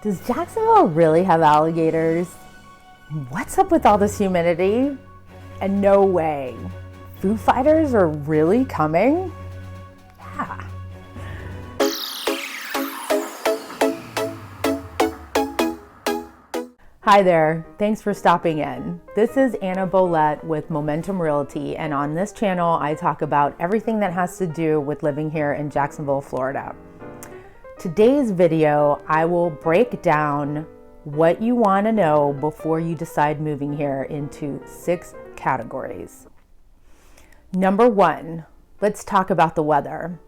Does Jacksonville really have alligators? What's up with all this humidity? And no way. Foo Fighters are really coming? Yeah. Hi there, thanks for stopping in. This is Anna Bolet with Momentum Realty, and on this channel I talk about everything that has to do with living here in Jacksonville, Florida. Today's video, I will break down what you want to know before you decide moving here into 6 categories. Number 1, let's talk about the weather.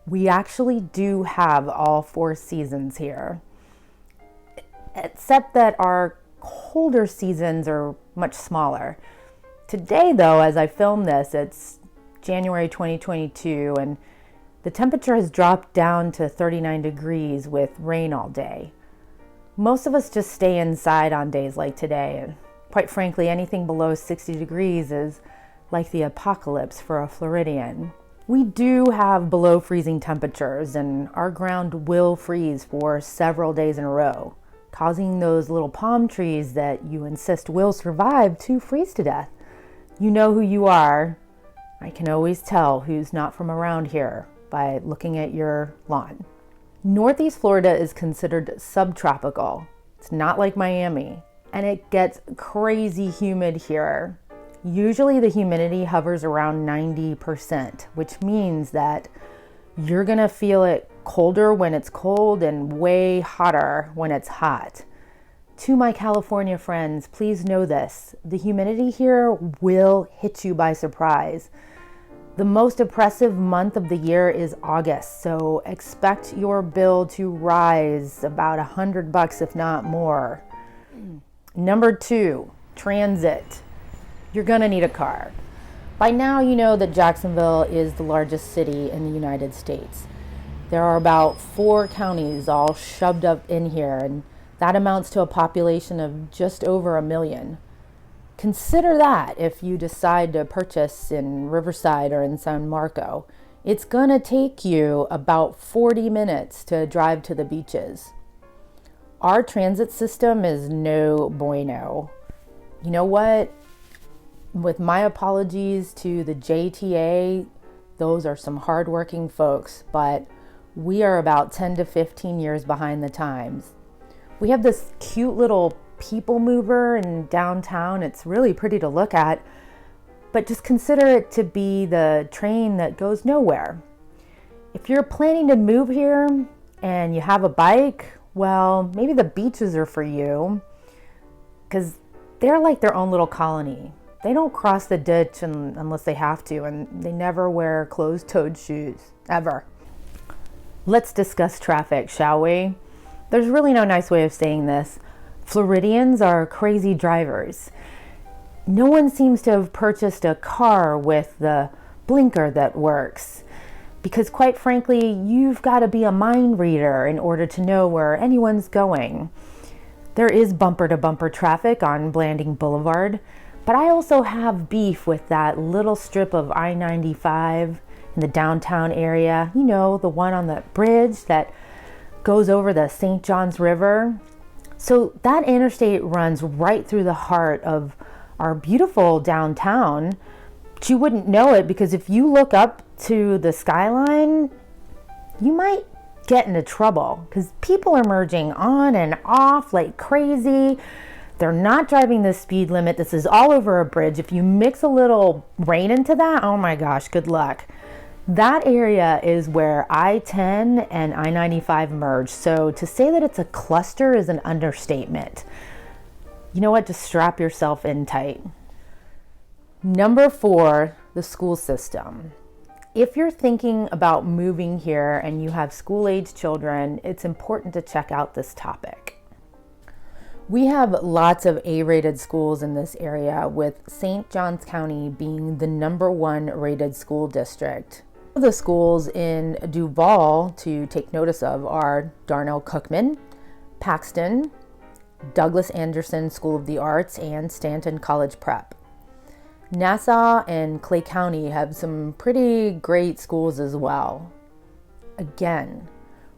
We actually do have all 4 seasons here, except that our colder seasons are much smaller. Today though, as I film this, it's January 2022 and the temperature has dropped down to 39 degrees with rain all day. Most of us just stay inside on days like today, and quite frankly, anything below 60 degrees is like the apocalypse for a Floridian. We do have below freezing temperatures, and our ground will freeze for several days in a row, causing those little palm trees that you insist will survive to freeze to death. You know who you are. I can always tell who's not from around here by looking at your lawn. Northeast Florida is considered subtropical. It's not like Miami, and it gets crazy humid here. Usually the humidity hovers around 90%, which means that you're gonna feel it colder when it's cold and way hotter when it's hot. To my California friends, please know this: the humidity here will hit you by surprise. The most oppressive month of the year is August, so expect your bill to rise about $100 if not more. Number 2, transit. You're gonna need a car. By now you know that Jacksonville is the largest city in the United States. There are about 4 counties all shoved up in here, and that amounts to a population of just over 1 million. Consider that if you decide to purchase in Riverside or in San Marco. It's gonna take you about 40 minutes to drive to the beaches. Our transit system is no bueno. You know what? With my apologies to the JTA, those are some hardworking folks, but we are about 10 to 15 years behind the times. We have this cute little people mover in downtown. It's really pretty to look at, but just consider it to be the train that goes nowhere. If you're planning to move here and you have a bike, well, maybe the beaches are for you, because they're like their own little colony. They don't cross the ditch unless they have to, and they never wear closed-toed shoes, ever. Let's discuss traffic, shall we? There's really no nice way of saying this. Floridians are crazy drivers. No one seems to have purchased a car with the blinker that works, because quite frankly, you've got to be a mind reader in order to know where anyone's going. There is bumper-to-bumper traffic on Blanding Boulevard, but I also have beef with that little strip of I-95 in the downtown area. You know, the one on the bridge that goes over the St. Johns River. So that interstate runs right through the heart of our beautiful downtown, but you wouldn't know it because if you look up to the skyline, you might get into trouble because people are merging on and off like crazy. They're not driving the speed limit. This is all over a bridge. If you mix a little rain into that, oh my gosh, good luck. That area is where I-10 and I-95 merge. So to say that it's a cluster is an understatement. You know what? Just strap yourself in tight. Number 4, the school system. If you're thinking about moving here and you have school-age children, it's important to check out this topic. We have lots of A-rated schools in this area, with St. Johns County being the number 1 rated school district. The schools in Duval to take notice of are Darnell Cookman, Paxton, Douglas Anderson School of the Arts, and Stanton College Prep. Nassau and Clay County have some pretty great schools as well. Again,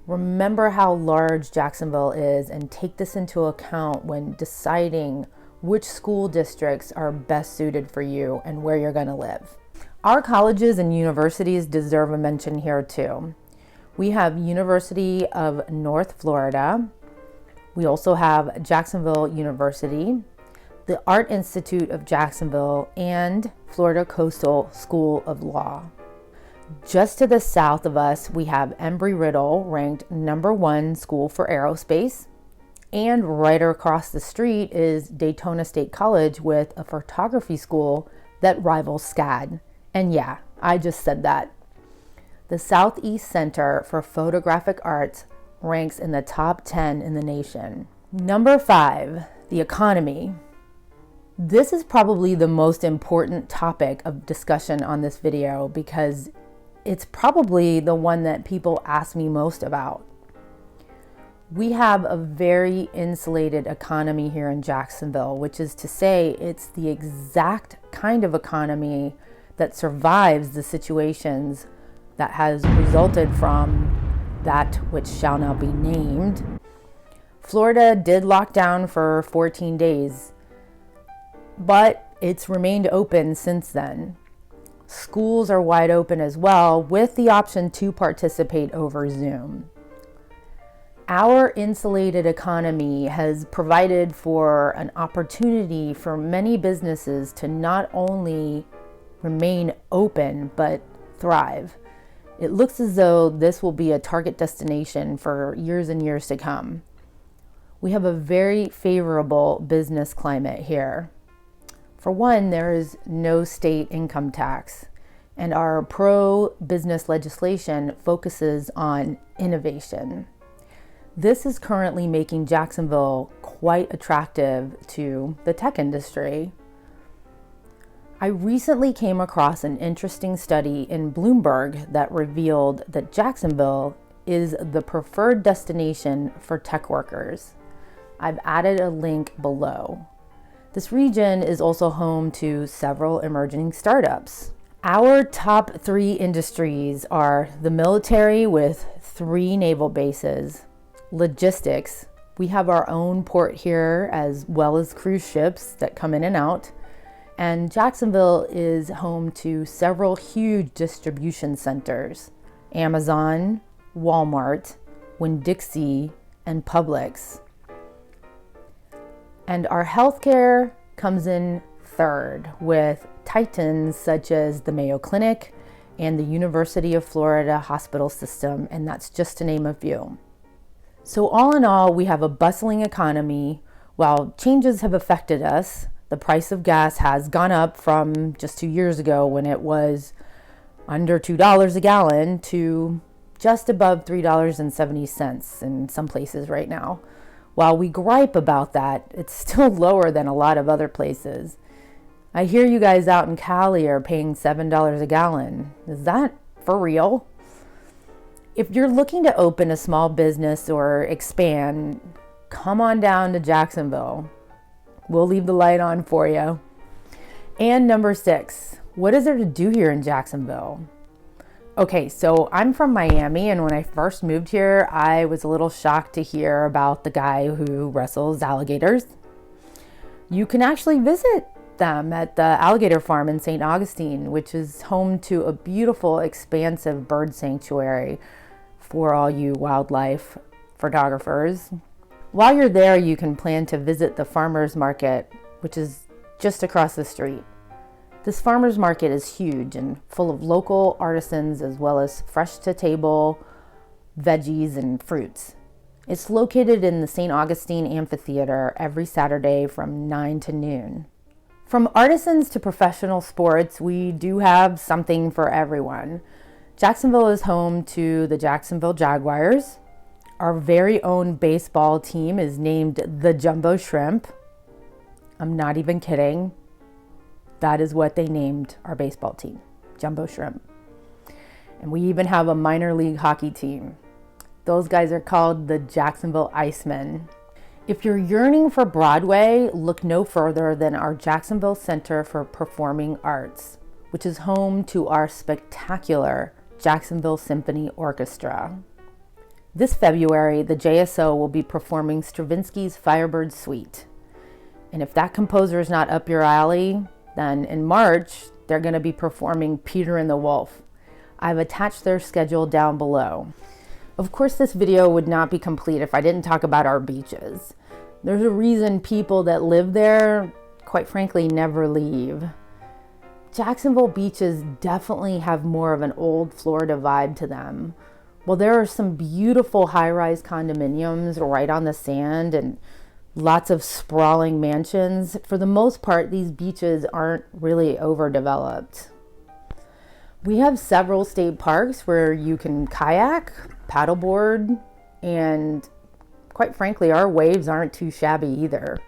Remember how large Jacksonville is and take this into account when deciding which school districts are best suited for you and where you're going to live. Our colleges and universities deserve a mention here too. We have University of North Florida. We also have Jacksonville University, the Art Institute of Jacksonville, and Florida Coastal School of Law. Just to the south of us, we have Embry-Riddle, ranked #1 school for aerospace. And right across the street is Daytona State College with a photography school that rivals SCAD. And yeah, I just said that. The Southeast Center for Photographic Arts ranks in the top 10 in the nation. Number 5, the economy. This is probably the most important topic of discussion on this video because it's probably the one that people ask me most about. We have a very insulated economy here in Jacksonville, which is to say it's the exact kind of economy that survives the situations that has resulted from that which shall now be named. Florida did lock down for 14 days, but it's remained open since then. Schools are wide open as well, with the option to participate over Zoom. Our insulated economy has provided for an opportunity for many businesses to not only remain open, but thrive. It looks as though this will be a target destination for years and years to come. We have a very favorable business climate here. For one, there is no state income tax, and our pro-business legislation focuses on innovation. This is currently making Jacksonville quite attractive to the tech industry. I recently came across an interesting study in Bloomberg that revealed that Jacksonville is the preferred destination for tech workers. I've added a link below. This region is also home to several emerging startups. Our top 3 industries are the military with 3 naval bases, logistics. We have our own port here as well as cruise ships that come in and out. And Jacksonville is home to several huge distribution centers, Amazon, Walmart, Winn-Dixie, and Publix. And our healthcare comes in third with titans such as the Mayo Clinic and the University of Florida Hospital System, and that's just to name a few. So all in all, we have a bustling economy. While changes have affected us, the price of gas has gone up from just 2 years ago when it was under $2 a gallon to just above $3.70 in some places right now. While we gripe about that, it's still lower than a lot of other places. I hear you guys out in Cali are paying $7 a gallon. Is that for real? If you're looking to open a small business or expand, come on down to Jacksonville. We'll leave the light on for you. And number 6, what is there to do here in Jacksonville? Okay, so I'm from Miami, and when I first moved here, I was a little shocked to hear about the guy who wrestles alligators. You can actually visit them at the alligator farm in St. Augustine, which is home to a beautiful, expansive bird sanctuary for all you wildlife photographers. While you're there, you can plan to visit the farmers market, which is just across the street. This farmers market is huge and full of local artisans as well as fresh to table veggies and fruits. It's located in the St. Augustine Amphitheater every Saturday from 9 to noon. From artisans to professional sports, we do have something for everyone. Jacksonville is home to the Jacksonville Jaguars. Our very own baseball team is named the Jumbo Shrimp. I'm not even kidding. That is what they named our baseball team, Jumbo Shrimp. And we even have a minor league hockey team. Those guys are called the Jacksonville Icemen. If you're yearning for Broadway, look no further than our Jacksonville Center for Performing Arts, which is home to our spectacular Jacksonville Symphony Orchestra. This February, the JSO will be performing Stravinsky's Firebird Suite. And if that composer is not up your alley, then in March, they're going to be performing Peter and the Wolf. I've attached their schedule down below. Of course, this video would not be complete if I didn't talk about our beaches. There's a reason people that live there, quite frankly, never leave. Jacksonville beaches definitely have more of an old Florida vibe to them. While there are some beautiful high-rise condominiums right on the sand and lots of sprawling mansions, for the most part, these beaches aren't really overdeveloped. We have several state parks where you can kayak, paddleboard, and quite frankly, our waves aren't too shabby either.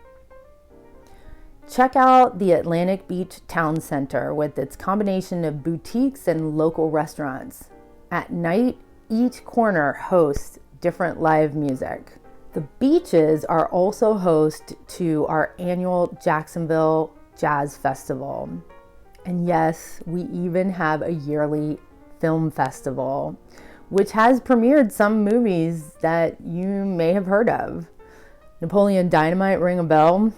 Check out the Atlantic Beach Town Center with its combination of boutiques and local restaurants. At night, each corner hosts different live music. The beaches are also host to our annual Jacksonville Jazz Festival. And yes, we even have a yearly film festival, which has premiered some movies that you may have heard of. Napoleon Dynamite, ring a bell?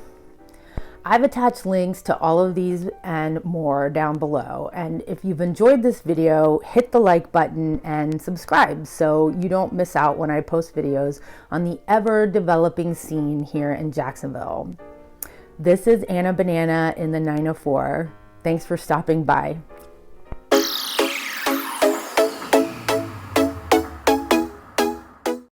I've attached links to all of these and more down below. And if you've enjoyed this video, hit the like button and subscribe so you don't miss out when I post videos on the ever developing scene here in Jacksonville. This is Anna Banana in the 904. Thanks for stopping by.